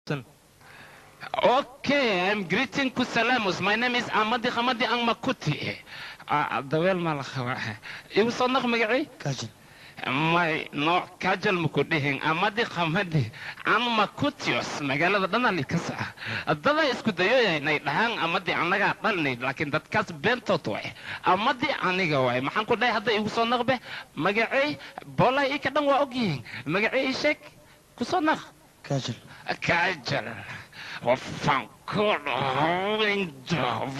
Okay, I'm greeting Kusalamus. My name is Amadi Hamadi Angmakuti. Dawel Malakhawa. It was on Magari? Kajal. My no Kajal Mukuding, Amadi Hamadi, Angmakutios, Magala Danali Kasa. Adala is Kudayo, Night Hang, Amadi Anaga, like in that cast bento toy. Amadi Aniga, Mahanko had the Usonabe, Magari, Bola Ikadang Waging, Magari Shek, Kusonach. Kajal. Kajal.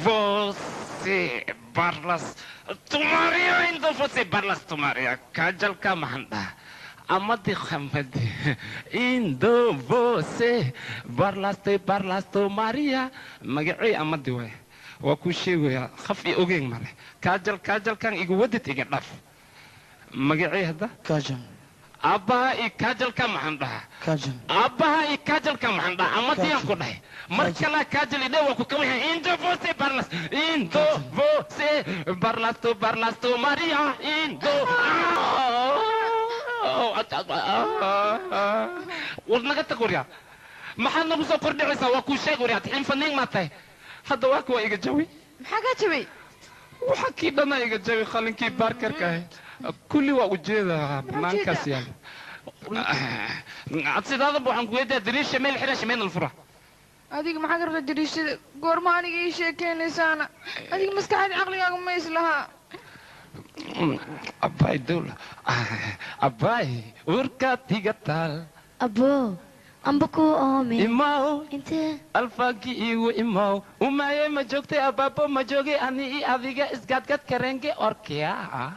Você barlas tumaria ainda você barlas tumaria Kajal kamanda Amadi Hamadi indo você barlas tumaria magari Amadi way waa ku sheegaya khaf iyo ogeyn male Kajal kan igu wadid iga dhaf magari hada Kajal. Abba Kajal kamanda Kajal. Abba Kajal kamanda Amadi yan ko dhahay markala Kajal idewa ku kamay indo você barlas tu Maria indo ورنقة تقوليا ما حد نبص قرد عيسى وكل شيء قوليا تحين فنين ما تاي هذا واكو إيجا جوي حاجة جوي وحكي لنا إيجا جوي خلين كي باركر كاي كل وجهه بنان كاسيان عطسي هذا بو عن قويدة دريش شمال حرا شمال الفرح هذيك ما حقرت دريش قرماني ايش كان لسانا هذيك مسكحة عقلي ما يسلها أباي دول أباي وركات هيجتال أبو أمبكو أمي إماو أنت الفاقي إيو إماو وما يما جوكتي أبابو ما جوكي أني أذيك إسقاط كرنجي أوركيا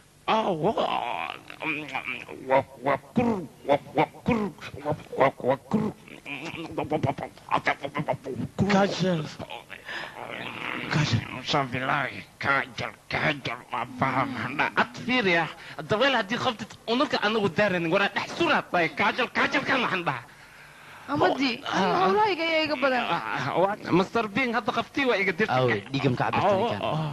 Kajal. Sabilahi Kajal أفهم أطفير يا الدوال هدي خفت ونك أنا ودارن ورا نحسورها طيب Kajal كان عندها أمدي والله جاي قبل مستر بين هذا خفتي وإيجا أو ديكم كعبتني كان.